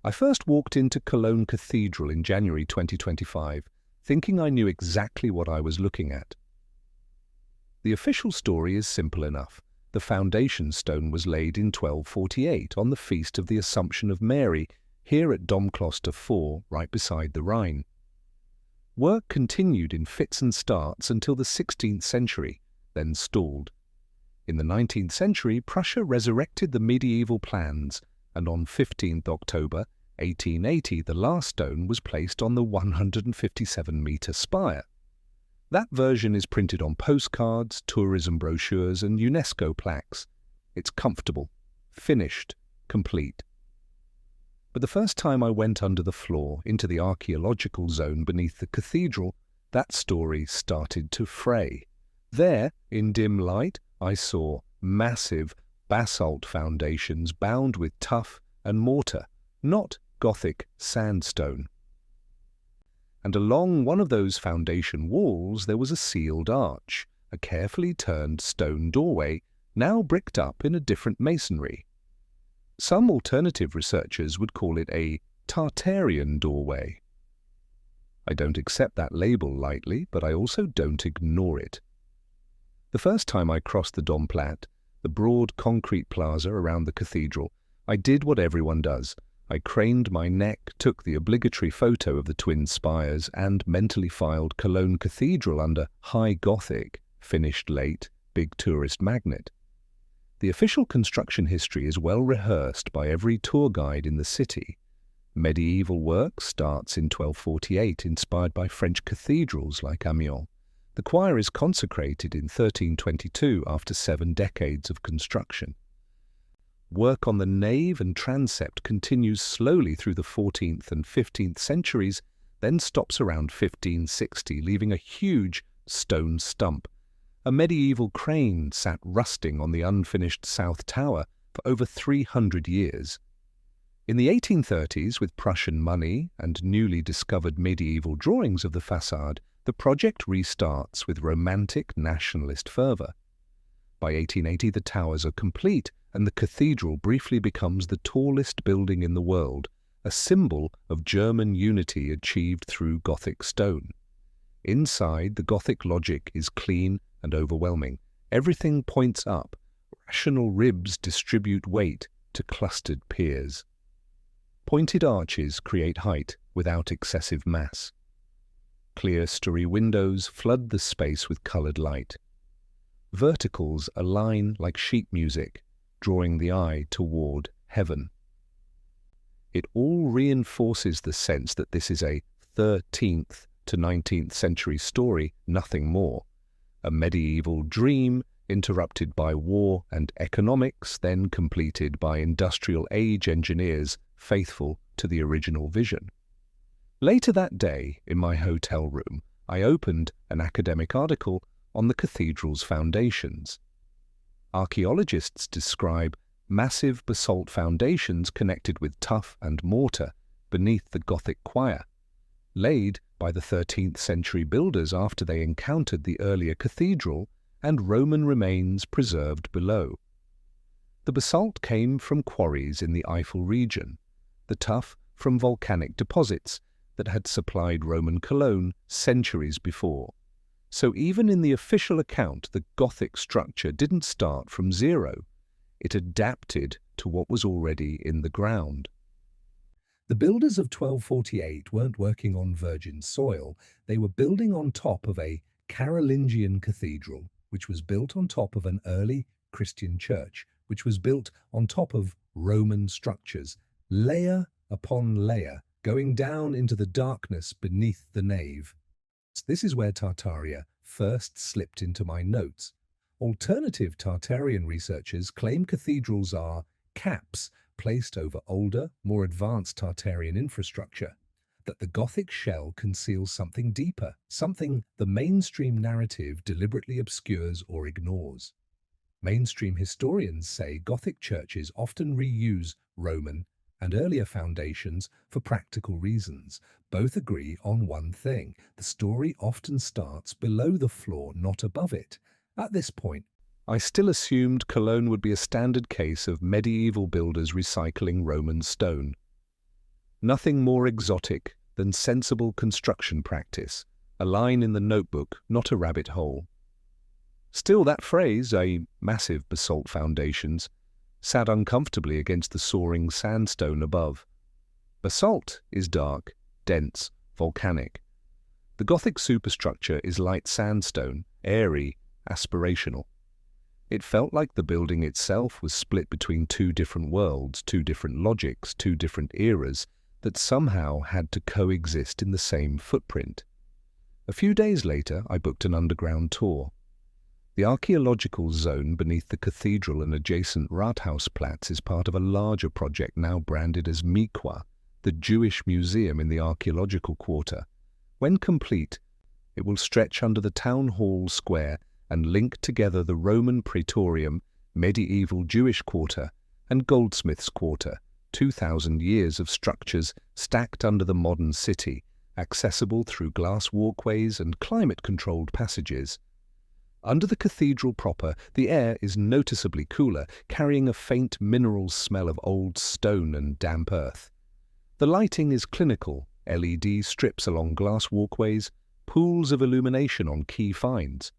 I first walked into Cologne Cathedral in January 2025, thinking I knew exactly what I was looking at. The official story is simple enough. The foundation stone was laid in 1248 on the feast of the Assumption of Mary, here at Domkloster 4, right beside the Rhine. Work continued in fits and starts until the 16th century, then stalled. In the 19th century, Prussia resurrected the medieval plans, and on 15th October 1880 the last stone was placed on the 157-metre spire. That version is printed on postcards, tourism brochures and UNESCO plaques. It's comfortable, finished, complete. But the first time I went under the floor into the archaeological zone beneath the cathedral, that story started to fray. There, in dim light, I saw massive basalt foundations bound with tuff and mortar, not Gothic sandstone. And along one of those foundation walls there was a sealed arch, a carefully turned stone doorway, now bricked up in a different masonry. Some alternative researchers would call it a Tartarian doorway. I don't accept that label lightly, but I also don't ignore it. The first time I crossed the Domplatz, the broad concrete plaza around the cathedral, I did what everyone does. I craned my neck, took the obligatory photo of the twin spires, and mentally filed Cologne Cathedral under High Gothic, finished late, big tourist magnet. The official construction history is well rehearsed by every tour guide in the city. Medieval work starts in 1248, inspired by French cathedrals like Amiens. The choir is consecrated in 1322 after 7 decades of construction. Work on the nave and transept continues slowly through the 14th and 15th centuries, then stops around 1560, leaving a huge stone stump. A medieval crane sat rusting on the unfinished South Tower for over 300 years. In the 1830s, with Prussian money and newly discovered medieval drawings of the façade, the project restarts with romantic nationalist fervour. By 1880 the towers are complete, and the cathedral briefly becomes the tallest building in the world, a symbol of German unity achieved through Gothic stone. Inside, the Gothic logic is clean and overwhelming. Everything points up. Rational ribs distribute weight to clustered piers. Pointed arches create height without excessive mass. Clerestory windows flood the space with coloured light. Verticals align like sheet music, drawing the eye toward heaven. It all reinforces the sense that this is a 13th to 19th century story, nothing more. A medieval dream interrupted by war and economics, then completed by industrial age engineers faithful to the original vision. Later that day, in my hotel room, I opened an academic article on the cathedral's foundations. Archaeologists describe massive basalt foundations connected with tuff and mortar beneath the Gothic choir, laid by the 13th century builders after they encountered the earlier cathedral, and Roman remains preserved below. The basalt came from quarries in the Eifel region, the tuff from volcanic deposits that had supplied Roman Cologne centuries before. So even in the official account, the Gothic structure didn't start from zero. It adapted to what was already in the ground. The builders of 1248 weren't working on virgin soil. They were building on top of a Carolingian cathedral, which was built on top of an early Christian church, which was built on top of Roman structures, layer upon layer, going down into the darkness beneath the nave. This is where Tartaria first slipped into my notes. Alternative Tartarian researchers claim cathedrals are caps placed over older, more advanced Tartarian infrastructure, that the Gothic shell conceals something deeper, something the mainstream narrative deliberately obscures or ignores. Mainstream historians say Gothic churches often reuse Roman and earlier foundations for practical reasons. Both agree on one thing: the story often starts below the floor, not above it. At this point, I still assumed Cologne would be a standard case of medieval builders recycling Roman stone. Nothing more exotic than sensible construction practice, a line in the notebook, not a rabbit hole. Still, that phrase, a massive basalt foundations, sat uncomfortably against the soaring sandstone above. Basalt is dark, dense, volcanic. The Gothic superstructure is light sandstone, airy, aspirational. It felt like the building itself was split between two different worlds, two different logics, two different eras that somehow had to coexist in the same footprint. A few days later, I booked an underground tour. The archaeological zone beneath the cathedral and adjacent Rathausplatz is part of a larger project now branded as Miqwa, the Jewish museum in the archaeological quarter. When complete, it will stretch under the town hall square and link together the Roman Praetorium, medieval Jewish quarter, and goldsmiths' quarter, 2,000 years of structures stacked under the modern city, accessible through glass walkways and climate-controlled passages. Under the cathedral proper, the air is noticeably cooler, carrying a faint mineral smell of old stone and damp earth. The lighting is clinical, LED strips along glass walkways, pools of illumination on key finds.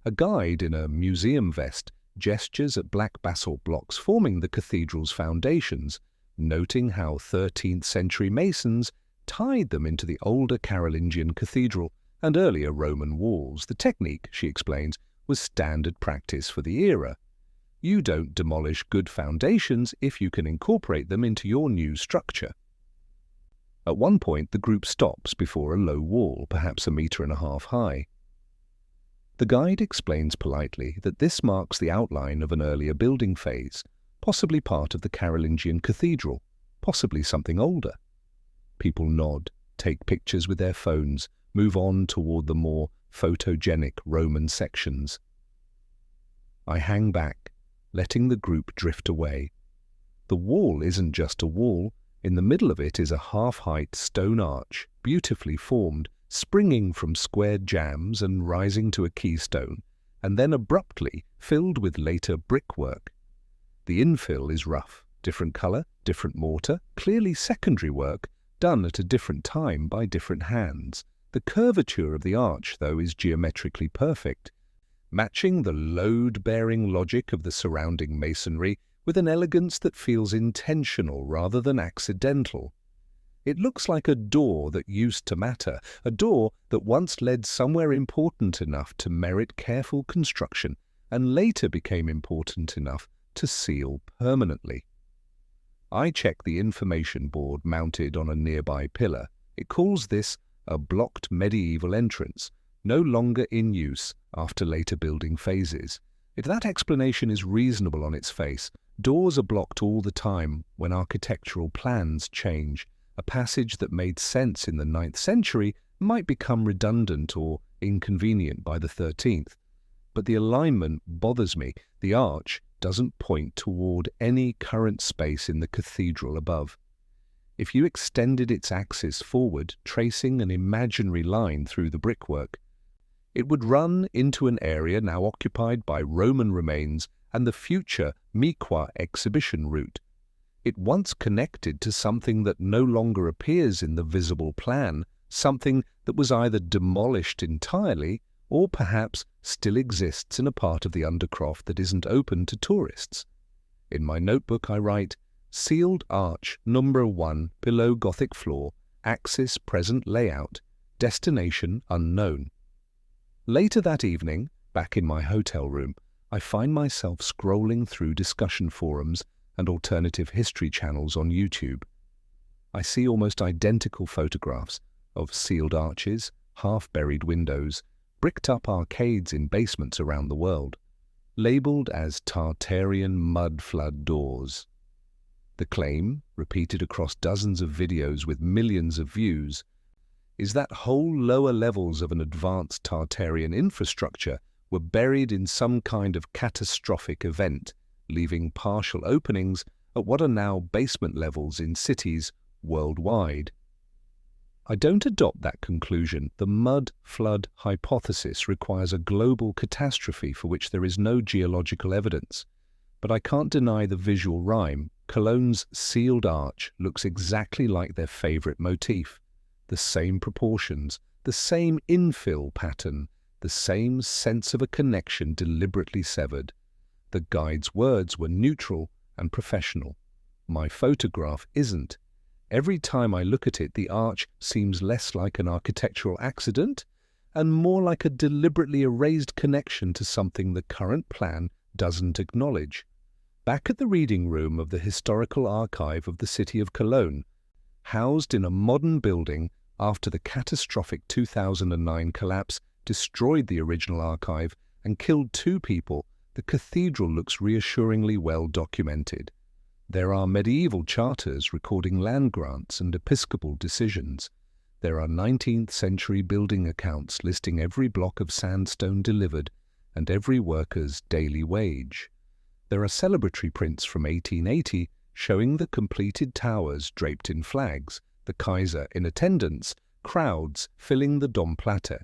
A guide in a museum vest gestures at black basalt blocks forming the cathedral's foundations, noting how 13th century masons tied them into the older Carolingian cathedral and earlier Roman walls. The technique, she explains, was standard practice for the era. You don't demolish good foundations if you can incorporate them into your new structure. At one point, the group stops before a low wall, perhaps 1.5 meters high. The guide explains politely that this marks the outline of an earlier building phase, possibly part of the Carolingian cathedral, possibly something older. People nod, take pictures with their phones, move on toward the more photogenic Roman sections. I hang back, letting the group drift away. The wall isn't just a wall. In the middle of it is a half-height stone arch, beautifully formed, springing from squared jambs and rising to a keystone, and then abruptly filled with later brickwork. The infill is rough, different color, different mortar, clearly secondary work, done at a different time by different hands. The curvature of the arch, though, is geometrically perfect, matching the load-bearing logic of the surrounding masonry with an elegance that feels intentional rather than accidental. It looks like a door that used to matter, a door that once led somewhere important enough to merit careful construction and later became important enough to seal permanently. I check the information board mounted on a nearby pillar. It calls this a blocked medieval entrance, no longer in use after later building phases. If that explanation is reasonable on its face, doors are blocked all the time when architectural plans change. A passage that made sense in the 9th century might become redundant or inconvenient by the 13th. But the alignment bothers me. The arch doesn't point toward any current space in the cathedral above. If you extended its axis forward, tracing an imaginary line through the brickwork, it would run into an area now occupied by Roman remains and the future Miqwa exhibition route. It once connected to something that no longer appears in the visible plan, something that was either demolished entirely or perhaps still exists in a part of the undercroft that isn't open to tourists. In my notebook I write, "Sealed arch number 1 below Gothic floor, axis present layout, destination unknown." Later that evening, back in my hotel room, I find myself scrolling through discussion forums and alternative history channels on YouTube. I see almost identical photographs of sealed arches, half-buried windows, bricked-up arcades in basements around the world, labeled as Tartarian mud flood doors. The claim, repeated across dozens of videos with millions of views, is that whole lower levels of an advanced Tartarian infrastructure were buried in some kind of catastrophic event, leaving partial openings at what are now basement levels in cities worldwide. I don't adopt that conclusion. The mud flood hypothesis requires a global catastrophe for which there is no geological evidence, but I can't deny the visual rhyme, Cologne's sealed arch looks exactly like their favorite motif. The same proportions, the same infill pattern, the same sense of a connection deliberately severed. The guide's words were neutral and professional. My photograph isn't. Every time I look at it, the arch seems less like an architectural accident and more like a deliberately erased connection to something the current plan doesn't acknowledge. Back at the reading room of the Historical Archive of the city of Cologne, housed in a modern building after the catastrophic 2009 collapse destroyed the original archive and killed 2 people, the cathedral looks reassuringly well documented. There are medieval charters recording land grants and episcopal decisions. There are 19th century building accounts listing every block of sandstone delivered and every worker's daily wage. There are celebratory prints from 1880 showing the completed towers draped in flags, the Kaiser in attendance, crowds filling the Domplatte.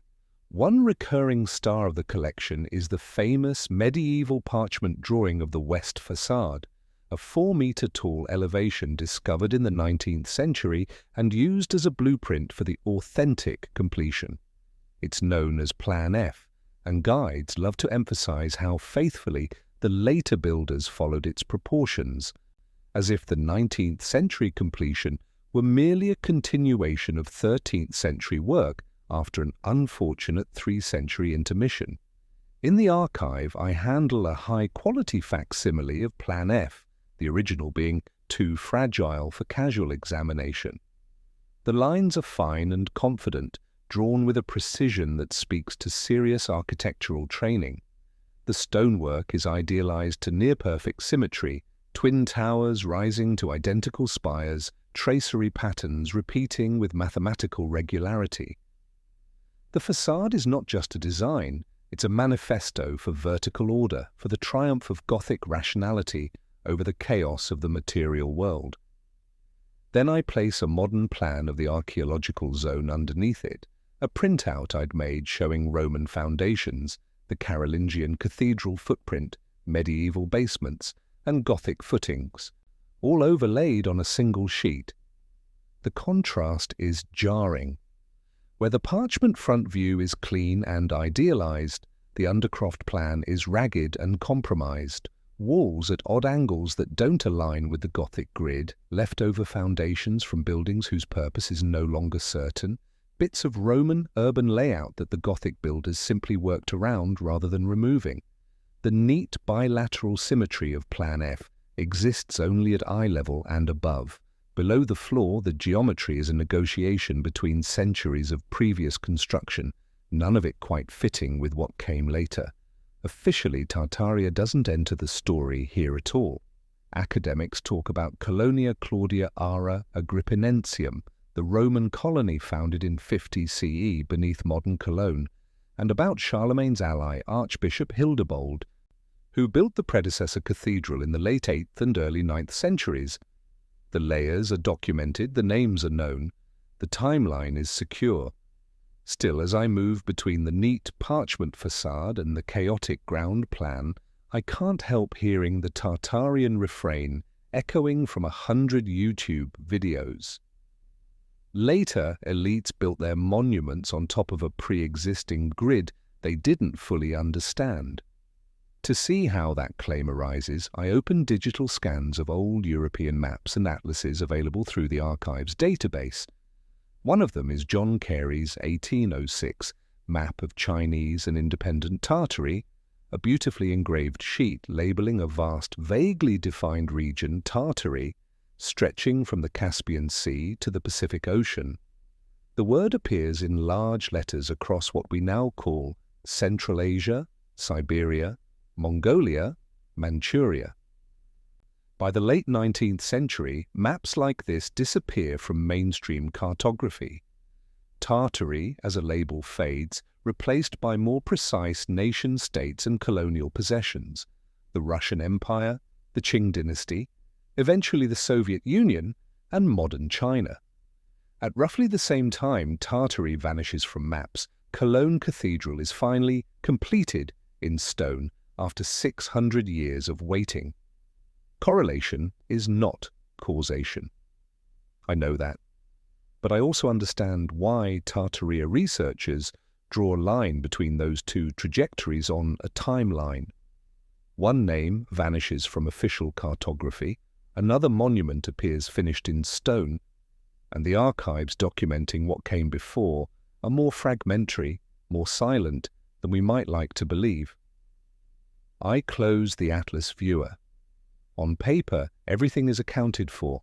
One recurring star of the collection is the famous medieval parchment drawing of the west facade, a 4-meter-tall elevation discovered in the 19th century and used as a blueprint for the authentic completion. It's known as Plan F, and guides love to emphasize how faithfully the later builders followed its proportions, as if the 19th century completion were merely a continuation of 13th century work after an unfortunate 3-century intermission. In the archive, I handle a high-quality facsimile of Plan F, the original being too fragile for casual examination. The lines are fine and confident, drawn with a precision that speaks to serious architectural training. The stonework is idealized to near-perfect symmetry, twin towers rising to identical spires, tracery patterns repeating with mathematical regularity. The facade is not just a design, it's a manifesto for vertical order, for the triumph of Gothic rationality over the chaos of the material world. Then I place a modern plan of the archaeological zone underneath it, a printout I'd made showing Roman foundations, the Carolingian cathedral footprint, medieval basements, and Gothic footings, all overlaid on a single sheet. The contrast is jarring. Where the parchment front view is clean and idealized, the undercroft plan is ragged and compromised. Walls at odd angles that don't align with the Gothic grid, leftover foundations from buildings whose purpose is no longer certain, bits of Roman urban layout that the Gothic builders simply worked around rather than removing. The neat bilateral symmetry of Plan F exists only at eye level and above. Below the floor, the geometry is a negotiation between centuries of previous construction, none of it quite fitting with what came later. Officially, Tartaria doesn't enter the story here at all. Academics talk about Colonia Claudia Ara Agrippinensium, the Roman colony founded in 50 CE beneath modern Cologne, and about Charlemagne's ally Archbishop Hildebrand, who built the predecessor cathedral in the late 8th and early 9th centuries. The layers are documented, the names are known, the timeline is secure. Still, as I move between the neat parchment facade and the chaotic ground plan, I can't help hearing the Tartarian refrain echoing from 100 YouTube videos. Later, elites built their monuments on top of a pre-existing grid they didn't fully understand. To see how that claim arises, I open digital scans of old European maps and atlases available through the archive's database. One of them is John Carey's 1806 map of Chinese and independent Tartary, a beautifully engraved sheet labeling a vast, vaguely defined region, Tartary, stretching from the Caspian Sea to the Pacific Ocean. The word appears in large letters across what we now call Central Asia, Siberia, Mongolia, Manchuria. By the late 19th century, maps like this disappear from mainstream cartography. Tartary as a label fades, replaced by more precise nation-states and colonial possessions, the Russian Empire, the Qing dynasty, eventually the Soviet Union, and modern China. At roughly the same time Tartary vanishes from maps, Cologne Cathedral is finally completed in stone after 600 years of waiting. Correlation is not causation. I know that. But I also understand why Tartaria researchers draw a line between those two trajectories on a timeline. One name vanishes from official cartography, another monument appears finished in stone, and the archives documenting what came before are more fragmentary, more silent than we might like to believe. I close the Atlas viewer. On paper, everything is accounted for.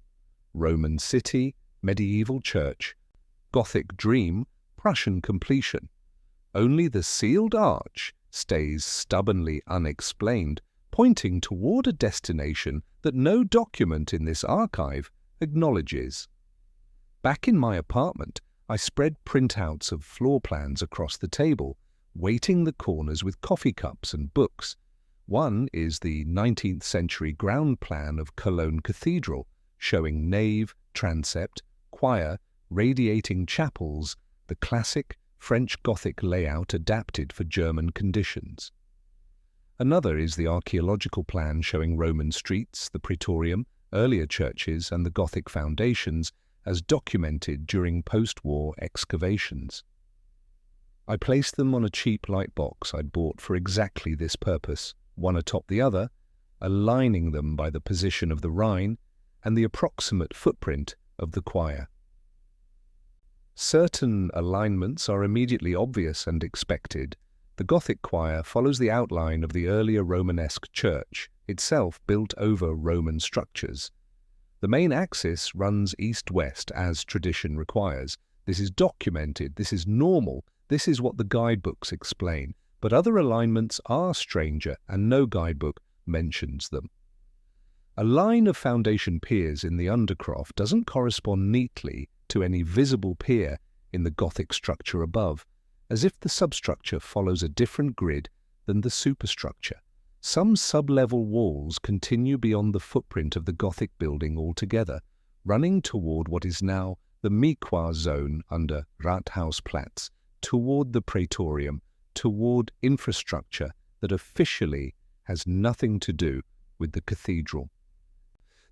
Roman city, medieval church, Gothic dream, Prussian completion. Only the sealed arch stays stubbornly unexplained, pointing toward a destination that no document in this archive acknowledges. Back in my apartment, I spread printouts of floor plans across the table, weighting the corners with coffee cups and books. One is the 19th century ground plan of Cologne Cathedral, showing nave, transept, choir, radiating chapels, the classic French Gothic layout adapted for German conditions. Another is the archaeological plan showing Roman streets, the Praetorium, earlier churches and the Gothic foundations as documented during post-war excavations. I placed them on a cheap light box I'd bought for exactly this purpose, one atop the other, aligning them by the position of the Rhine and the approximate footprint of the choir. Certain alignments are immediately obvious and expected. The Gothic choir follows the outline of the earlier Romanesque church, itself built over Roman structures. The main axis runs east-west as tradition requires. This is documented, this is normal, this is what the guidebooks explain. But other alignments are stranger, and no guidebook mentions them. A line of foundation piers in the undercroft doesn't correspond neatly to any visible pier in the Gothic structure above, as if the substructure follows a different grid than the superstructure. Some sub-level walls continue beyond the footprint of the Gothic building altogether, running toward what is now the Miqua zone under Rathausplatz, toward the Praetorium, toward infrastructure that officially has nothing to do with the cathedral.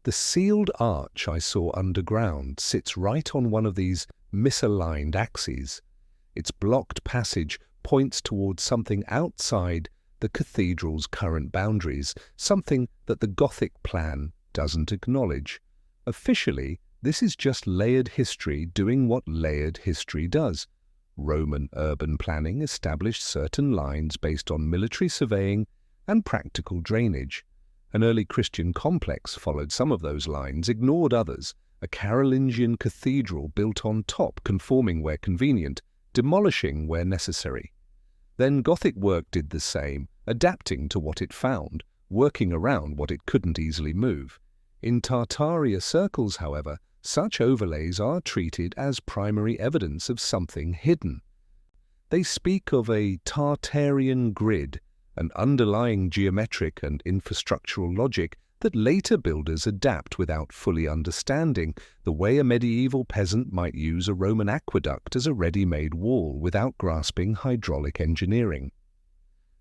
The sealed arch I saw underground sits right on one of these misaligned axes. Its blocked passage points towards something outside the cathedral's current boundaries, something that the Gothic plan doesn't acknowledge. Officially, this is just layered history doing what layered history does. Roman urban planning established certain lines based on military surveying and practical drainage. An early Christian complex followed some of those lines, ignored others. A Carolingian cathedral built on top, conforming where convenient, demolishing where necessary. Then Gothic work did the same, adapting to what it found, working around what it couldn't easily move. In Tartaria circles, however, such overlays are treated as primary evidence of something hidden. They speak of a Tartarian grid, an underlying geometric and infrastructural logic that later builders adapt without fully understanding, the way a medieval peasant might use a Roman aqueduct as a ready-made wall without grasping hydraulic engineering.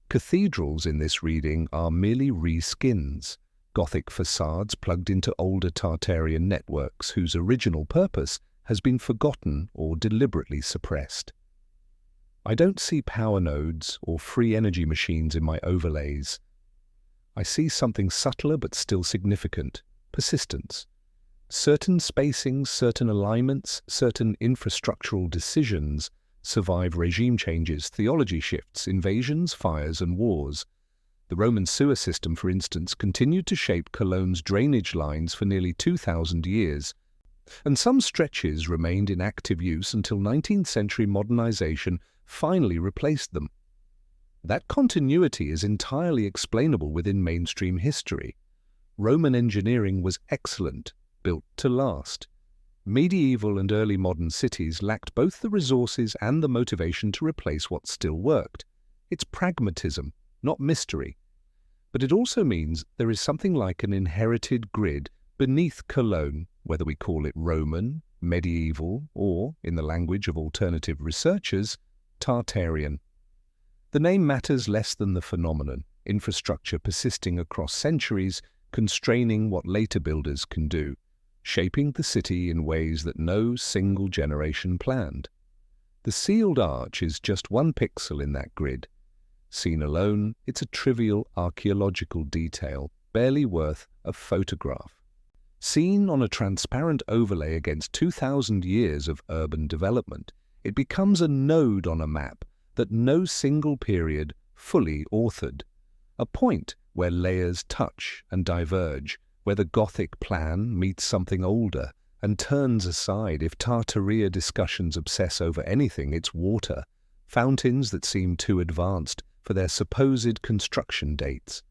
Cathedrals in this reading are merely reskins, Gothic facades plugged into older Tartarian networks whose original purpose has been forgotten or deliberately suppressed. I don't see power nodes or free energy machines in my overlays. I see something subtler but still significant: persistence. Certain spacings, certain alignments, certain infrastructural decisions survive regime changes, theology shifts, invasions, fires and wars. The Roman sewer system, for instance, continued to shape Cologne's drainage lines for nearly 2,000 years, and some stretches remained in active use until 19th century modernization finally replaced them. That continuity is entirely explainable within mainstream history. Roman engineering was excellent, built to last. Medieval and early modern cities lacked both the resources and the motivation to replace what still worked. It's pragmatism, not mystery. But it also means there is something like an inherited grid beneath Cologne, whether we call it Roman, medieval, or, in the language of alternative researchers, Tartarian. The name matters less than the phenomenon. Infrastructure persisting across centuries constraining what later builders can do, shaping the city in ways that no single generation planned. The sealed arch is just one pixel in that grid. Seen alone, it's a trivial archaeological detail, barely worth a photograph. Seen on a transparent overlay against 2,000 years of urban development, it becomes a node on a map that no single period fully authored, a point where layers touch and diverge, where the Gothic plan meets something older and turns aside. If Tartaria discussions obsess over anything, it's water, fountains that seem too advanced for their supposed construction dates.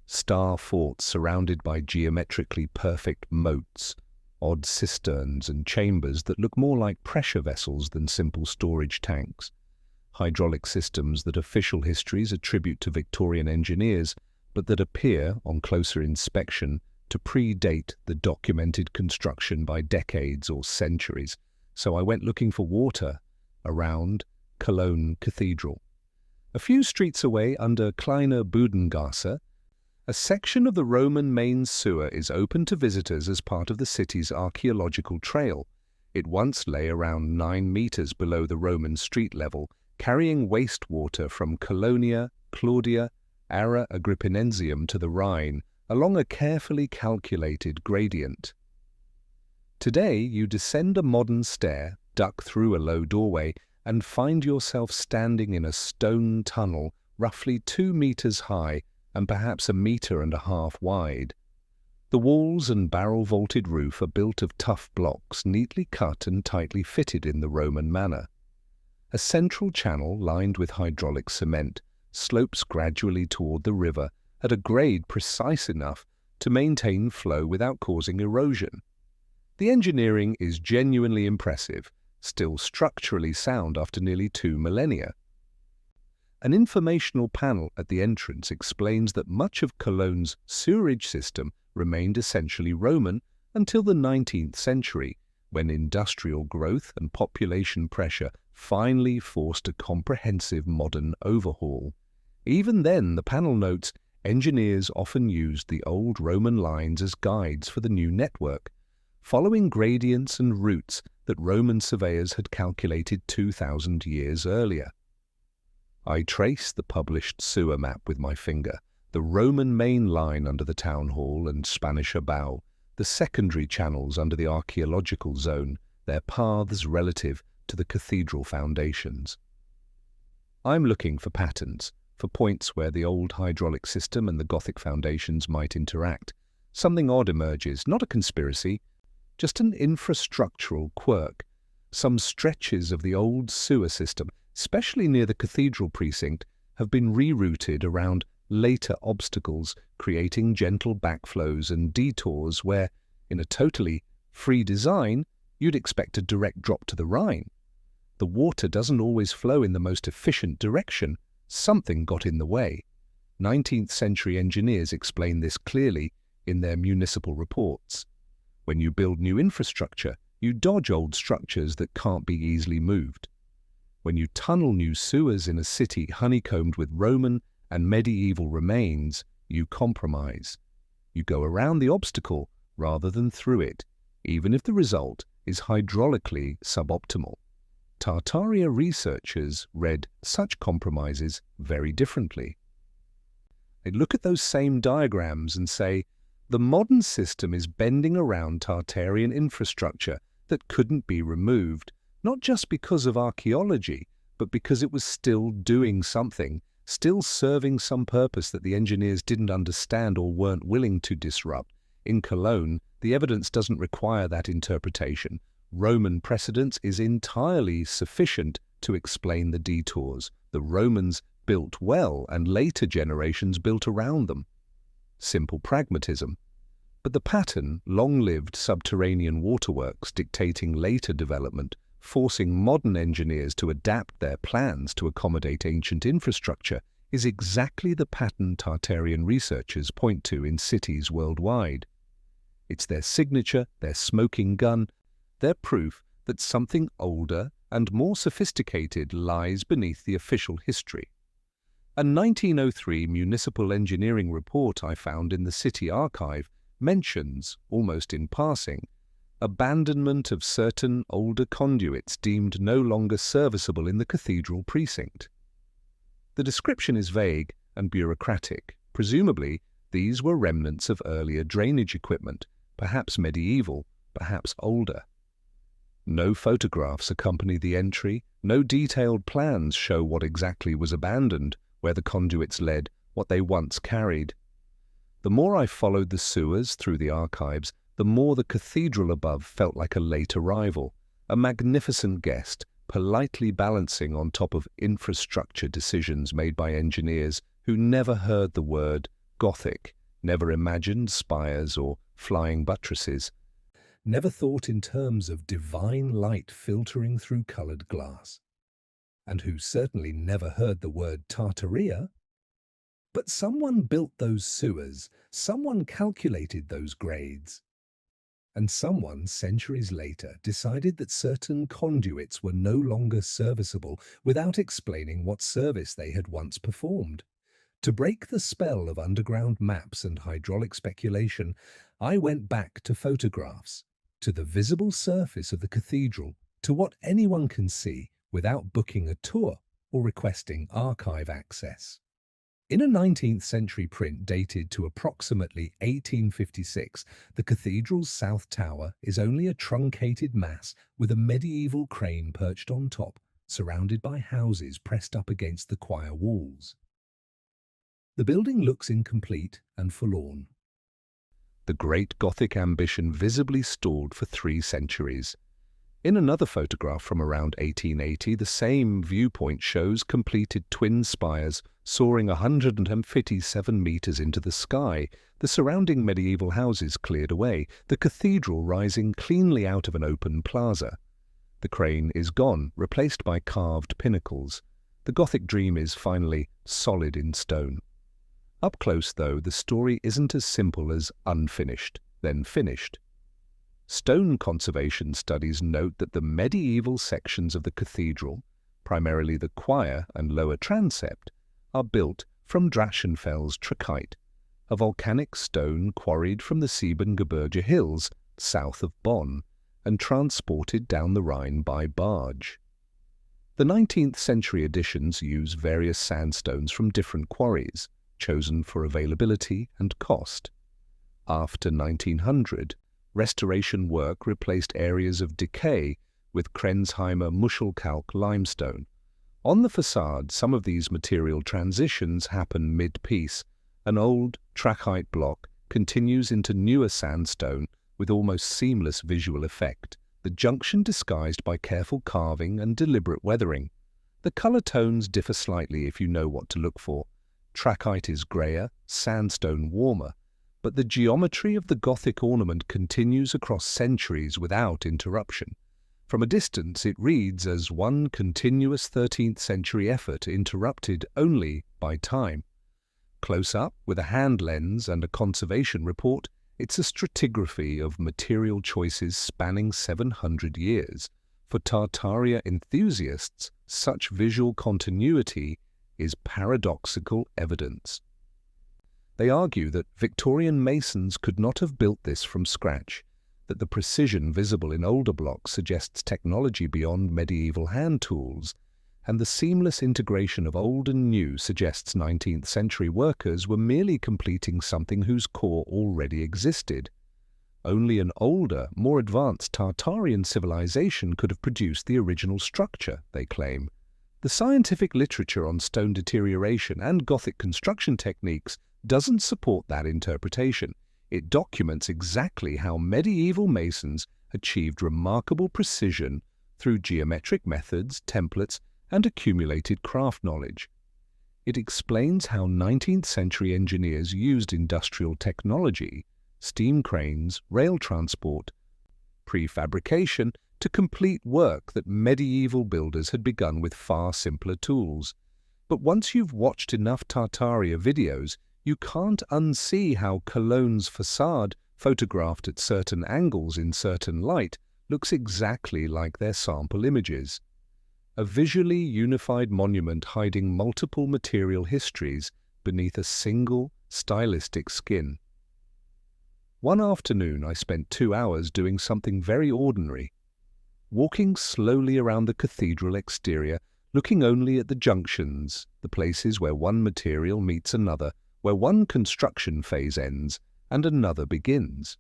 Star forts surrounded by geometrically perfect moats, odd cisterns and chambers that look more like pressure vessels than simple storage tanks. Hydraulic systems that official histories attribute to Victorian engineers, but that appear, on closer inspection, to predate the documented construction by decades or centuries. So I went looking for water around Cologne Cathedral. A few streets away, under Kleine Budengasse, a section of the Roman main sewer is open to visitors as part of the city's archaeological trail. It once lay around 9 meters below the Roman street level, carrying wastewater from Colonia, Claudia, Ara Agrippinensium to the Rhine, along a carefully calculated gradient. Today, you descend a modern stair, duck through a low doorway, and find yourself standing in a stone tunnel roughly 2 meters high and perhaps 1.5 meters wide. The walls and barrel-vaulted roof are built of tough blocks, neatly cut and tightly fitted in the Roman manner. A central channel lined with hydraulic cement slopes gradually toward the river at a grade precise enough to maintain flow without causing erosion. The engineering is genuinely impressive, still structurally sound after nearly 2 millennia. An informational panel at the entrance explains that much of Cologne's sewerage system remained essentially Roman until the 19th century, when industrial growth and population pressure finally forced a comprehensive modern overhaul. Even then, the panel notes, engineers often used the old Roman lines as guides for the new network, following gradients and routes that Roman surveyors had calculated 2,000 years earlier. I traced the published sewer map with my finger, the Roman main line under the town hall and Spanish Abao, the secondary channels under the archaeological zone, their paths relative to the cathedral foundations. I'm looking for patterns, for points where the old hydraulic system and the Gothic foundations might interact. Something odd emerges, not a conspiracy, just an infrastructural quirk. Some stretches of the old sewer system, especially near the cathedral precinct, have been rerouted around later obstacles, creating gentle backflows and detours where, in a totally free design, you'd expect a direct drop to the Rhine. The water doesn't always flow in the most efficient direction. Something got in the way. 19th century engineers explain this clearly in their municipal reports. When you build new infrastructure, you dodge old structures that can't be easily moved. When you tunnel new sewers in a city honeycombed with Roman and medieval remains, you compromise. You go around the obstacle rather than through it, even if the result is hydraulically suboptimal. Tartaria researchers read such compromises very differently. They look at those same diagrams and say, the modern system is bending around Tartarian infrastructure that couldn't be removed, not just because of archaeology, but because it was still doing something, still serving some purpose that the engineers didn't understand or weren't willing to disrupt. In Cologne, the evidence doesn't require that interpretation. Roman precedence is entirely sufficient to explain the detours. The Romans built well, and later generations built around them. Simple pragmatism. But the pattern, long-lived subterranean waterworks dictating later development, forcing modern engineers to adapt their plans to accommodate ancient infrastructure, is exactly the pattern Tartarian researchers point to in cities worldwide. It's their signature, their smoking gun, their proof that something older and more sophisticated lies beneath the official history. A 1903 municipal engineering report I found in the City Archive mentions, almost in passing, abandonment of certain older conduits deemed no longer serviceable in the cathedral precinct. The description is vague and bureaucratic. Presumably, these were remnants of earlier drainage equipment, perhaps medieval, perhaps older. No photographs accompany the entry, no detailed plans show what exactly was abandoned, where the conduits led, what they once carried. The more I followed the sewers through the archives, the more the cathedral above felt like a late arrival, a magnificent guest, politely balancing on top of infrastructure decisions made by engineers who never heard the word Gothic, never imagined spires or flying buttresses, never thought in terms of divine light filtering through coloured glass, and who certainly never heard the word Tartaria. But someone built those sewers, someone calculated those grades, and someone, centuries later, decided that certain conduits were no longer serviceable without explaining what service they had once performed. To break the spell of underground maps and hydraulic speculation, I went back to photographs, to the visible surface of the cathedral, to what anyone can see without booking a tour or requesting archive access. In a 19th century print dated to approximately 1856, the cathedral's south tower is only a truncated mass with a medieval crane perched on top, surrounded by houses pressed up against the choir walls. The building looks incomplete and forlorn. The great Gothic ambition visibly stalled for 3 centuries. In another photograph from around 1880, the same viewpoint shows completed twin spires soaring 157 meters into the sky, the surrounding medieval houses cleared away, the cathedral rising cleanly out of an open plaza. The crane is gone, replaced by carved pinnacles. The Gothic dream is finally solid in stone. Up close, though, the story isn't as simple as unfinished, then finished. Stone conservation studies note that the medieval sections of the cathedral, primarily the choir and lower transept, are built from Drachenfels trachyte, a volcanic stone quarried from the Siebengebirge hills south of Bonn and transported down the Rhine by barge. The 19th century editions use various sandstones from different quarries, chosen for availability and cost. After 1900, restoration work replaced areas of decay with Krensheimer Muschelkalk limestone. On the facade, some of these material transitions happen mid-piece. An old trachyte block continues into newer sandstone with almost seamless visual effect, the junction disguised by careful carving and deliberate weathering. The color tones differ slightly if you know what to look for. Trachyte is grayer, sandstone warmer, but the geometry of the Gothic ornament continues across centuries without interruption. From a distance, it reads as one continuous 13th century effort interrupted only by time. Close up, with a hand lens and a conservation report, it's a stratigraphy of material choices spanning 700 years. For Tartaria enthusiasts, such visual continuity is paradoxical evidence. They argue that Victorian masons could not have built this from scratch, that the precision visible in older blocks suggests technology beyond medieval hand tools, and the seamless integration of old and new suggests 19th century workers were merely completing something whose core already existed. Only an older, more advanced Tartarian civilization could have produced the original structure, they claim. The scientific literature on stone deterioration and Gothic construction techniques doesn't support that interpretation. It documents exactly how medieval masons achieved remarkable precision through geometric methods, templates, and accumulated craft knowledge. It explains how 19th century engineers used industrial technology, steam cranes, rail transport, prefabrication, to complete work that medieval builders had begun with far simpler tools. But once you've watched enough Tartaria videos, you can't unsee how Cologne's facade, photographed at certain angles in certain light, looks exactly like their sample images. a visually unified monument hiding multiple material histories beneath a single, stylistic skin. One afternoon I spent 2 hours doing something very ordinary, walking slowly around the cathedral exterior, looking only at the junctions, the places where one material meets another, where one construction phase ends and another begins.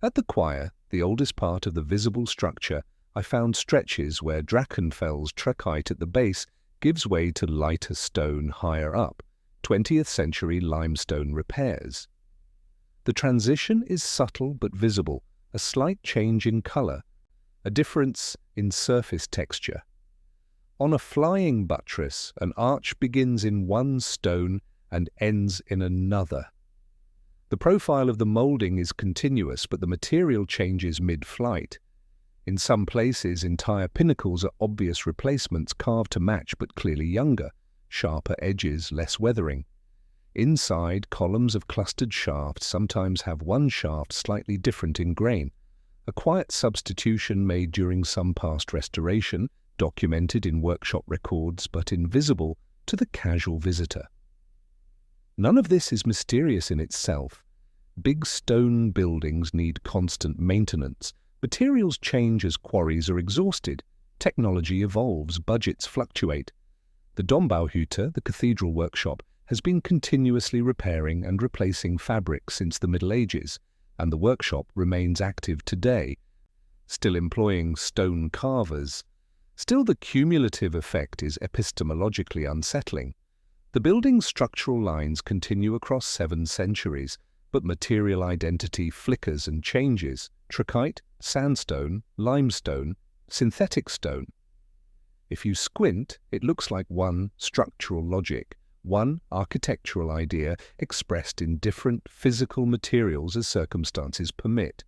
At the choir, the oldest part of the visible structure, I found stretches where Drachenfels trachyte at the base gives way to lighter stone higher up, 20th century limestone repairs. The transition is subtle but visible, a slight change in color, a difference in surface texture. On a flying buttress, an arch begins in one stone and ends in another. The profile of the molding is continuous, but the material changes mid-flight. In some places, entire pinnacles are obvious replacements carved to match but clearly younger, sharper edges, less weathering. Inside, columns of clustered shafts sometimes have one shaft slightly different in grain, a quiet substitution made during some past restoration, documented in workshop records but invisible to the casual visitor. None of this is mysterious in itself. Big stone buildings need constant maintenance. Materials change as quarries are exhausted. Technology evolves, budgets fluctuate. The Dombauhütte, the cathedral workshop, has been continuously repairing and replacing fabric since the Middle Ages, and the workshop remains active today, still employing stone carvers. Still, the cumulative effect is epistemologically unsettling. The building's structural lines continue across 7 centuries, but material identity flickers and changes: trachyte, sandstone, limestone, synthetic stone. If you squint, it looks like one structural logic, one architectural idea expressed in different physical materials as circumstances permit.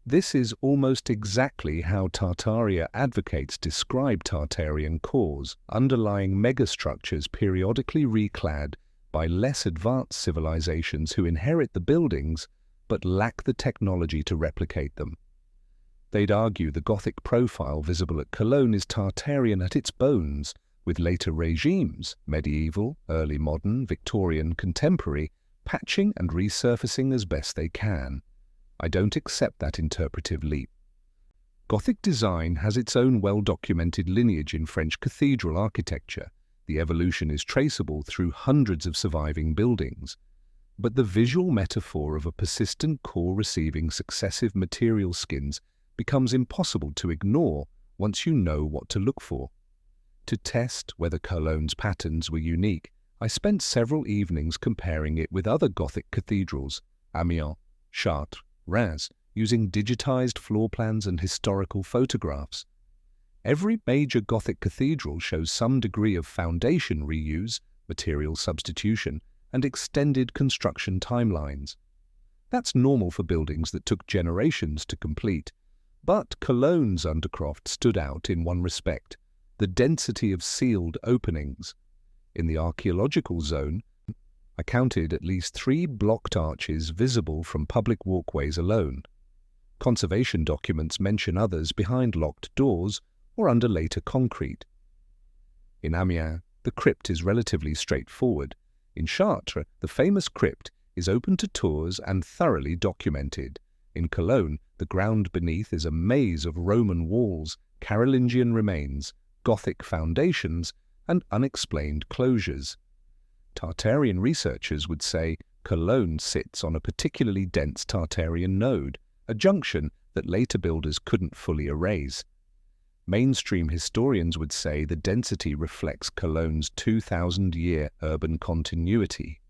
This is almost exactly how Tartaria advocates describe Tartarian cores, underlying megastructures periodically reclad by less advanced civilizations who inherit the buildings but lack the technology to replicate them. They'd argue the Gothic profile visible at Cologne is Tartarian at its bones, with later regimes, medieval, early modern, Victorian, contemporary, patching and resurfacing as best they can. I don't accept that interpretive leap. Gothic design has its own well-documented lineage in French cathedral architecture. The evolution is traceable through hundreds of surviving buildings. But the visual metaphor of a persistent core receiving successive material skins becomes impossible to ignore once you know what to look for. To test whether Cologne's patterns were unique, I spent several evenings comparing it with other Gothic cathedrals, Amiens, Chartres, Reims, using digitized floor plans and historical photographs. Every major Gothic cathedral shows some degree of foundation reuse, material substitution, and extended construction timelines. That's normal for buildings that took generations to complete. But Cologne's undercroft stood out in one respect: the density of sealed openings. In the archaeological zone, I counted at least 3 blocked arches visible from public walkways alone. Conservation documents mention others behind locked doors or under later concrete. In Amiens, the crypt is relatively straightforward. In Chartres, the famous crypt is open to tours and thoroughly documented. In Cologne, the ground beneath is a maze of Roman walls, Carolingian remains, Gothic foundations, and unexplained closures. Tartarian researchers would say Cologne sits on a particularly dense Tartarian node, a junction that later builders couldn't fully erase. Mainstream historians would say the density reflects Cologne's 2,000-year urban continuity.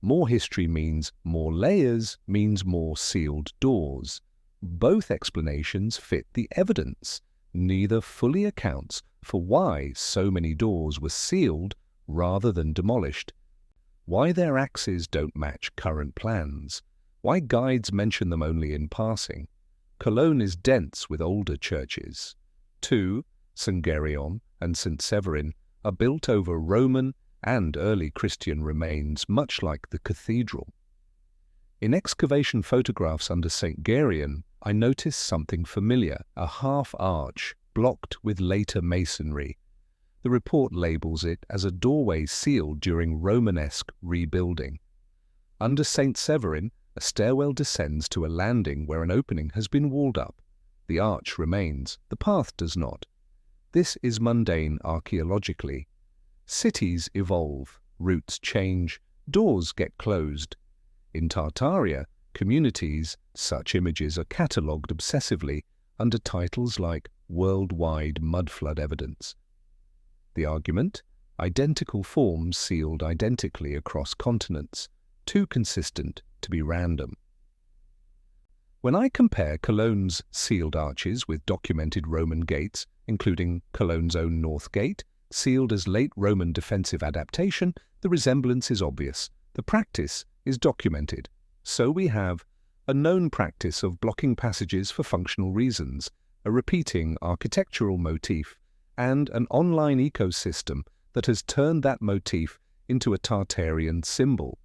More history means more layers, means more sealed doors. Both explanations fit the evidence. Neither fully accounts for why so many doors were sealed rather than demolished, why their axes don't match current plans, why guides mention them only in passing. Cologne is dense with older churches. 2, St. Guéréon and St. Severin, are built over Roman and early Christian remains, much like the cathedral. In excavation photographs under St. Guéréon, I noticed something familiar: a half-arch, blocked with later masonry. The report labels it as a doorway sealed during Romanesque rebuilding. Under St. Severin, a stairwell descends to a landing where an opening has been walled up. The arch remains, the path does not. This is mundane archaeologically. Cities evolve, routes change, doors get closed. In Tartaria, communities, such images are catalogued obsessively under titles like Worldwide Mudflood Evidence. The argument? Identical forms sealed identically across continents, too consistent to be random. When I compare Cologne's sealed arches with documented Roman gates, including Cologne's own North Gate, sealed as late Roman defensive adaptation, the resemblance is obvious. The practice is documented. So we have a known practice of blocking passages for functional reasons, a repeating architectural motif, and an online ecosystem that has turned that motif into a Tartarian symbol.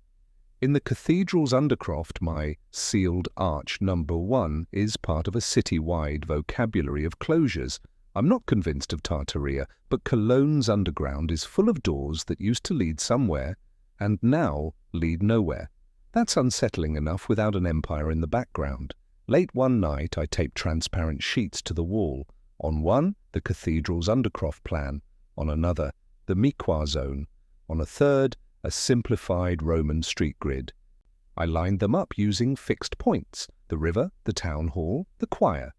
In the cathedral's undercroft, my sealed arch number 1 is part of a city-wide vocabulary of closures. I'm not convinced of Tartaria, but Cologne's underground is full of doors that used to lead somewhere and now lead nowhere. That's unsettling enough without an empire in the background. Late one night, I taped transparent sheets to the wall. On one, the cathedral's undercroft plan. On another, the Miqua zone. On a third, a simplified Roman street grid. I lined them up using fixed points: the river, the town hall, the choir.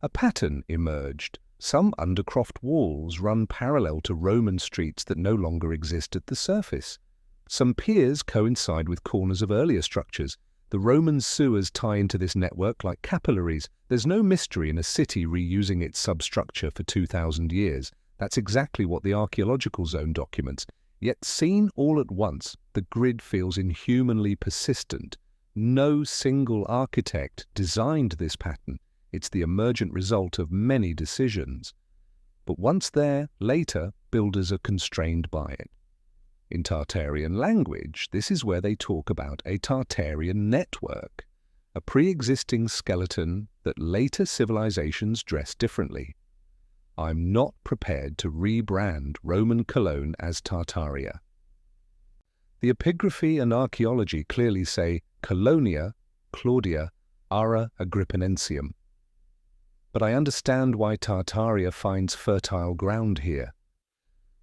A pattern emerged. Some undercroft walls run parallel to Roman streets that no longer exist at the surface. Some piers coincide with corners of earlier structures. The Roman sewers tie into this network like capillaries. There's no mystery in a city reusing its substructure for 2,000 years. That's exactly what the archaeological zone documents. Yet seen all at once, the grid feels inhumanly persistent. No single architect designed this pattern. It's the emergent result of many decisions. But once there, later, builders are constrained by it. In Tartarian language, this is where they talk about a Tartarian network, a pre-existing skeleton that later civilizations dress differently. I'm not prepared to rebrand Roman Cologne as Tartaria. The epigraphy and archaeology clearly say Colonia, Claudia, Ara Agrippinensium. But I understand why Tartaria finds fertile ground here.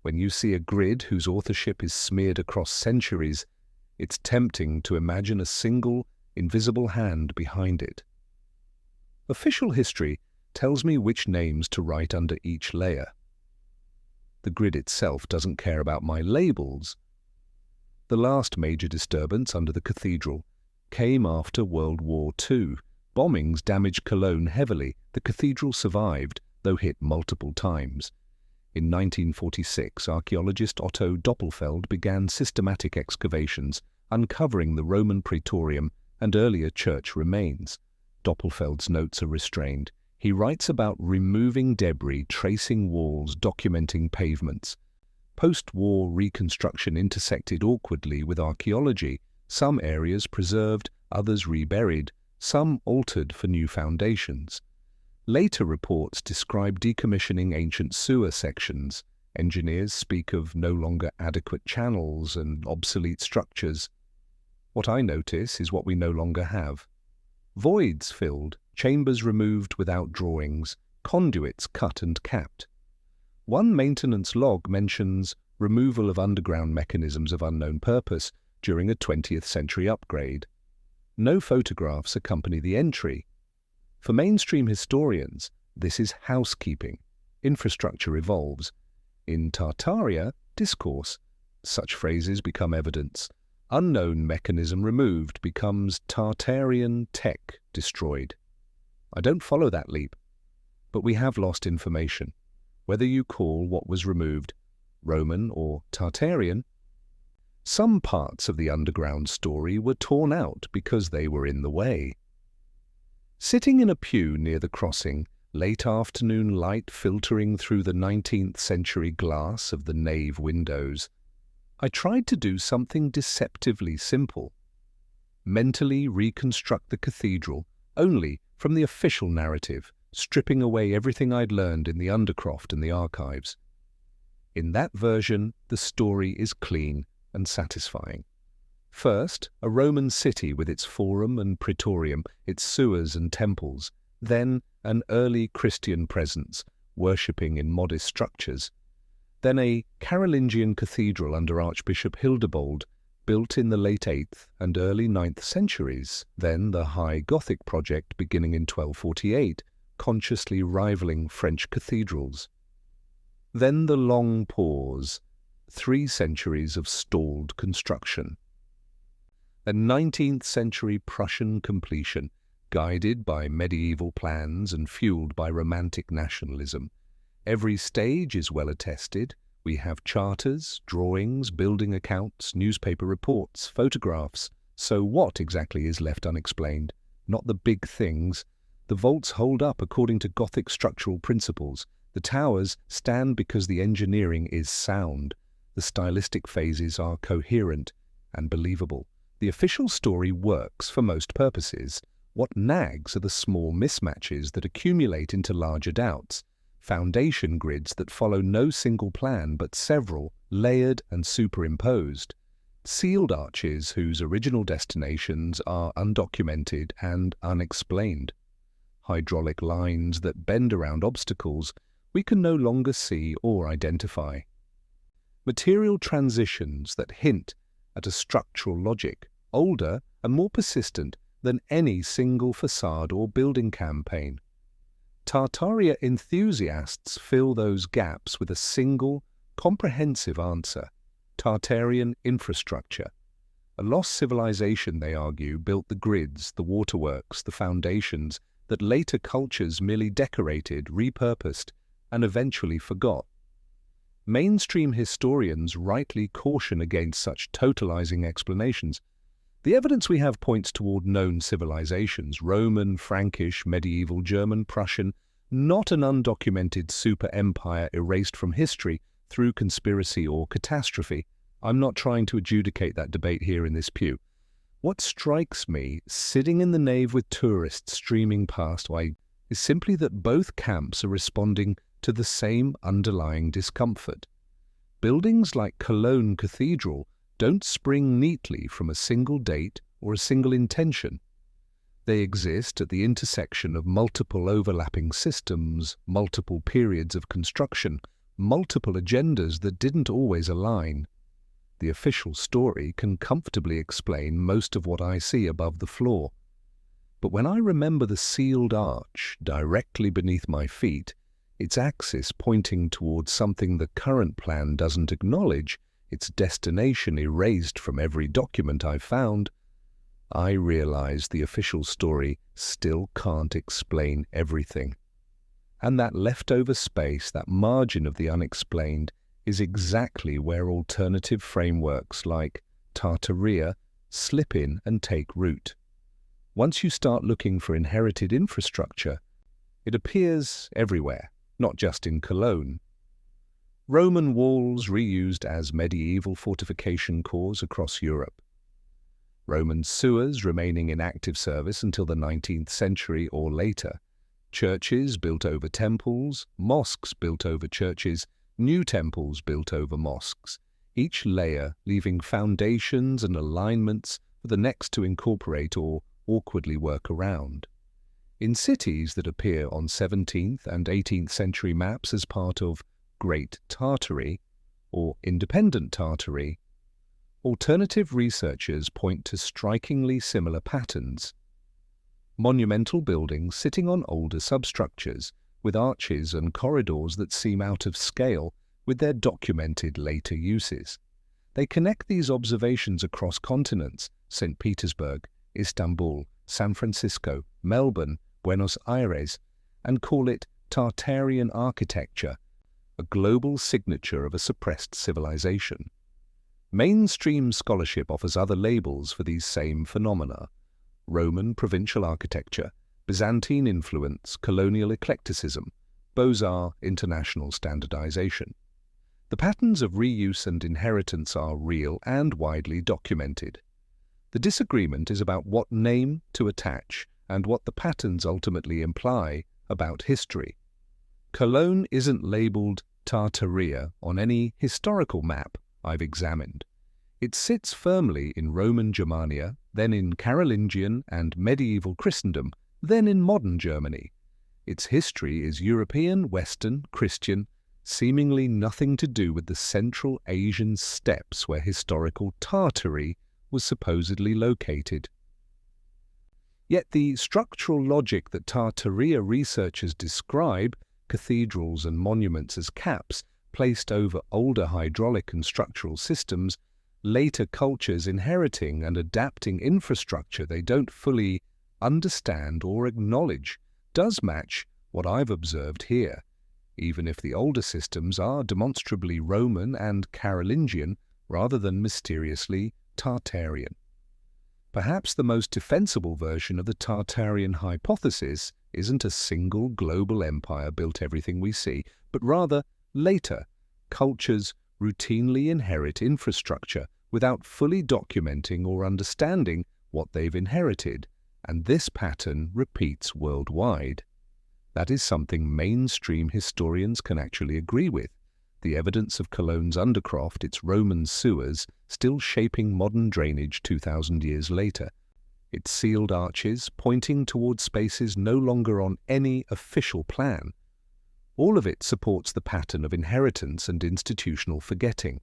When you see a grid whose authorship is smeared across centuries, it's tempting to imagine a single, invisible hand behind it. Official history tells me which names to write under each layer. The grid itself doesn't care about my labels. The last major disturbance under the cathedral came after World War II. Bombings damaged Cologne heavily. The cathedral survived, though hit multiple times. In 1946, archaeologist Otto Doppelfeld began systematic excavations, uncovering the Roman praetorium and earlier church remains. Doppelfeld's notes are restrained. He writes about removing debris, tracing walls, documenting pavements. Post-war reconstruction intersected awkwardly with archaeology, some areas preserved, others reburied, some altered for new foundations. Later reports describe decommissioning ancient sewer sections. Engineers speak of no longer adequate channels and obsolete structures. What I notice is what we no longer have. Voids filled, chambers removed without drawings, conduits cut and capped. One maintenance log mentions removal of underground mechanisms of unknown purpose during a 20th century upgrade. No photographs accompany the entry. For mainstream historians, this is housekeeping. Infrastructure evolves. In Tartaria, discourse. Such phrases become evidence. Unknown mechanism removed becomes Tartarian tech destroyed. I don't follow that leap, but we have lost information. Whether you call what was removed Roman or Tartarian, some parts of the underground story were torn out because they were in the way. Sitting in a pew near the crossing, late afternoon light filtering through the 19th century glass of the nave windows, I tried to do something deceptively simple. Mentally reconstruct the cathedral only from the official narrative, stripping away everything I'd learned in the undercroft and the archives. In that version, the story is clean and satisfying. First, a Roman city with its forum and praetorium, its sewers and temples. Then, an early Christian presence, worshipping in modest structures. Then a Carolingian cathedral under Archbishop Hildebold, built in the late 8th and early 9th centuries. Then the High Gothic project beginning in 1248, consciously rivaling French cathedrals. Then the long pause, 3 centuries of stalled construction. A 19th century Prussian completion, guided by medieval plans and fueled by romantic nationalism. Every stage is well attested. We have charters, drawings, building accounts, newspaper reports, photographs. So what exactly is left unexplained? Not the big things. The vaults hold up according to Gothic structural principles. The towers stand because the engineering is sound. The stylistic phases are coherent and believable. The official story works for most purposes. What nags are the small mismatches that accumulate into larger doubts. Foundation grids that follow no single plan but several, layered and superimposed. Sealed arches whose original destinations are undocumented and unexplained. Hydraulic lines that bend around obstacles we can no longer see or identify. Material transitions that hint at a structural logic, older and more persistent than any single facade or building campaign. Tartaria enthusiasts fill those gaps with a single, comprehensive answer: Tartarian infrastructure. A lost civilization, they argue, built the grids, the waterworks, the foundations that later cultures merely decorated, repurposed, and eventually forgot. Mainstream historians rightly caution against such totalizing explanations. The evidence we have points toward known civilizations: Roman, Frankish, medieval, German, Prussian, not an undocumented super-empire erased from history through conspiracy or catastrophe. I'm not trying to adjudicate that debate here in this pew. What strikes me, sitting in the nave with tourists streaming past, is simply that both camps are responding to the same underlying discomfort. Buildings like Cologne Cathedral don't spring neatly from a single date or a single intention. They exist at the intersection of multiple overlapping systems, multiple periods of construction, multiple agendas that didn't always align. The official story can comfortably explain most of what I see above the floor. But when I remember the sealed arch directly beneath my feet, its axis pointing towards something the current plan doesn't acknowledge, its destination erased from every document I've found, I realize the official story still can't explain everything. And that leftover space, that margin of the unexplained, is exactly where alternative frameworks like Tartaria slip in and take root. Once you start looking for inherited infrastructure, it appears everywhere, not just in Cologne. Roman walls reused as medieval fortification cores across Europe. Roman sewers remaining in active service until the 19th century or later. Churches built over temples, mosques built over churches, new temples built over mosques, each layer leaving foundations and alignments for the next to incorporate or awkwardly work around. In cities that appear on 17th and 18th century maps as part of Great Tartary or Independent Tartary, alternative researchers point to strikingly similar patterns. Monumental buildings sitting on older substructures, with arches and corridors that seem out of scale with their documented later uses. They connect these observations across continents: St. Petersburg, Istanbul, San Francisco, Melbourne, Buenos Aires, and call it Tartarian architecture, a global signature of a suppressed civilization. Mainstream scholarship offers other labels for these same phenomena: Roman provincial architecture, Byzantine influence, colonial eclecticism, Beaux-Arts international standardization. The patterns of reuse and inheritance are real and widely documented. The disagreement is about what name to attach and what the patterns ultimately imply about history. Cologne isn't labelled Tartaria on any historical map I've examined. It sits firmly in Roman Germania, then in Carolingian and medieval Christendom, then in modern Germany. Its history is European, Western, Christian, seemingly nothing to do with the Central Asian steppes where historical Tartary was supposedly located. Yet the structural logic that Tartaria researchers describe, cathedrals and monuments as caps placed over older hydraulic and structural systems, later cultures inheriting and adapting infrastructure they don't fully understand or acknowledge, does match what I've observed here, even if the older systems are demonstrably Roman and Carolingian rather than mysteriously Tartarian. Perhaps the most defensible version of the Tartarian hypothesis isn't a single global empire built everything we see, but rather, later, cultures routinely inherit infrastructure without fully documenting or understanding what they've inherited, and this pattern repeats worldwide. That is something mainstream historians can actually agree with. The evidence of Cologne's undercroft, its Roman sewers, still shaping modern drainage 2,000 years later. Its sealed arches pointing towards spaces no longer on any official plan. All of it supports the pattern of inheritance and institutional forgetting.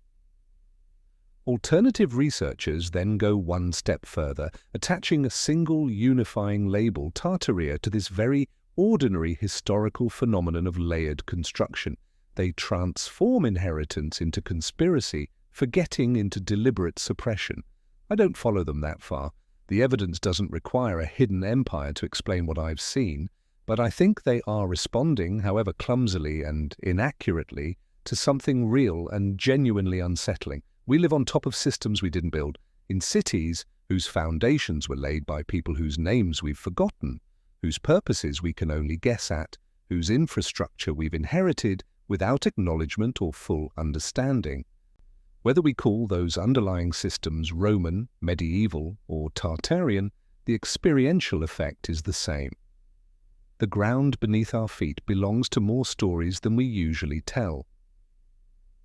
Alternative researchers then go one step further, attaching a single unifying label, Tartaria, to this very ordinary historical phenomenon of layered construction. They transform inheritance into conspiracy, forgetting into deliberate suppression. I don't follow them that far. The evidence doesn't require a hidden empire to explain what I've seen, but I think they are responding, however clumsily and inaccurately, to something real and genuinely unsettling. We live on top of systems we didn't build, in cities whose foundations were laid by people whose names we've forgotten, whose purposes we can only guess at, whose infrastructure we've inherited without acknowledgement or full understanding. Whether we call those underlying systems Roman, medieval, or Tartarian, the experiential effect is the same. The ground beneath our feet belongs to more stories than we usually tell.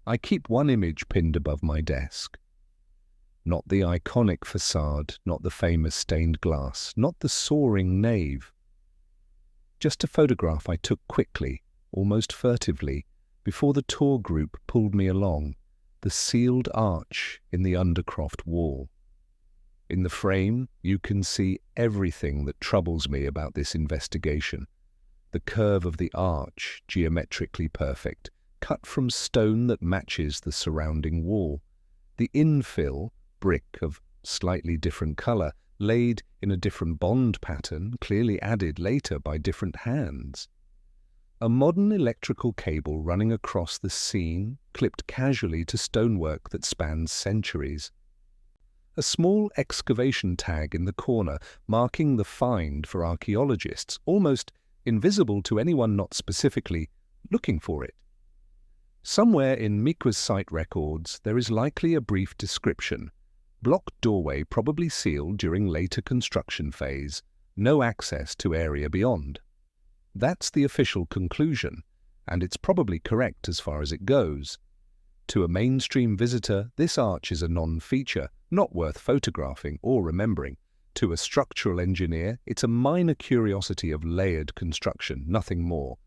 I keep one image pinned above my desk. Not the iconic facade, not the famous stained glass, not the soaring nave. Just a photograph I took quickly, almost furtively, before the tour group pulled me along, the sealed arch in the undercroft wall. In the frame, you can see everything that troubles me about this investigation. The curve of the arch, geometrically perfect, cut from stone that matches the surrounding wall. The infill, brick of slightly different color, laid in a different bond pattern, clearly added later by different hands. A modern electrical cable running across the scene, clipped casually to stonework that spans centuries. A small excavation tag in the corner, marking the find for archaeologists, almost invisible to anyone not specifically looking for it. Somewhere in Mikwa's site records, there is likely a brief description. Blocked doorway probably sealed during later construction phase, no access to area beyond. That's the official conclusion, and it's probably correct as far as it goes. To a mainstream visitor, this arch is a non-feature, not worth photographing or remembering. To a structural engineer, it's a minor curiosity of layered construction, nothing more.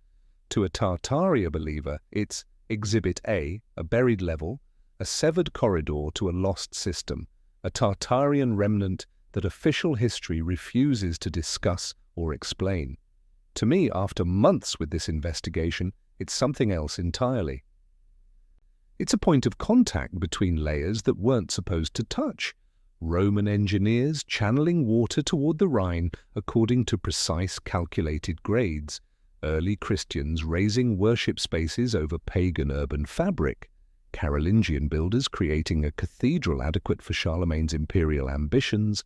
To a Tartaria believer, it's Exhibit A, a buried level, a severed corridor to a lost system, a Tartarian remnant that official history refuses to discuss or explain. To me, after months with this investigation, it's something else entirely. It's a point of contact between layers that weren't supposed to touch. Roman engineers channeling water toward the Rhine according to precise calculated grades. Early Christians raising worship spaces over pagan urban fabric. Carolingian builders creating a cathedral adequate for Charlemagne's imperial ambitions.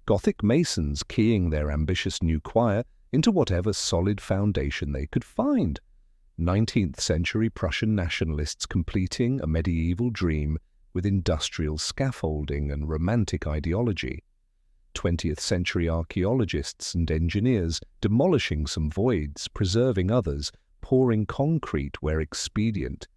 Gothic masons keying their ambitious new choir into whatever solid foundation they could find. 19th century Prussian nationalists completing a medieval dream with industrial scaffolding and romantic ideology. 20th-century archaeologists and engineers demolishing some voids, preserving others, pouring concrete where expedient.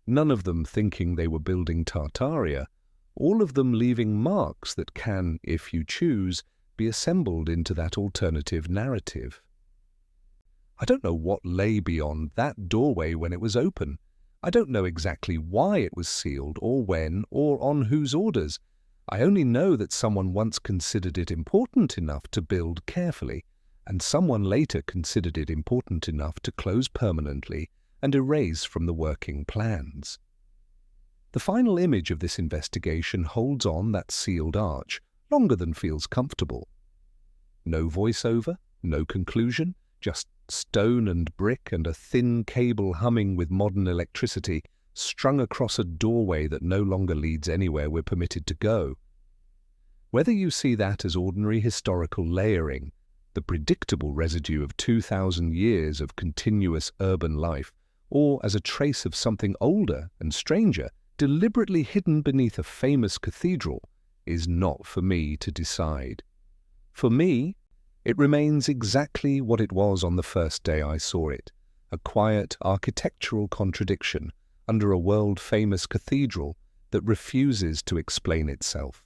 None of them thinking they were building Tartaria, all of them leaving marks that can, if you choose, be assembled into that alternative narrative. I don't know what lay beyond that doorway when it was open. I don't know exactly why it was sealed, or when, or on whose orders. I only know that someone once considered it important enough to build carefully, and someone later considered it important enough to close permanently and erase from the working plans. The final image of this investigation holds on that sealed arch, longer than feels comfortable. No voiceover, no conclusion, just stone and brick and a thin cable humming with modern electricity strung across a doorway that no longer leads anywhere we're permitted to go. Whether you see that as ordinary historical layering, the predictable residue of 2,000 years of continuous urban life, or as a trace of something older and stranger, deliberately hidden beneath a famous cathedral, is not for me to decide. For me, it remains exactly what it was on the first day I saw it, a quiet architectural contradiction under a world-famous cathedral that refuses to explain itself.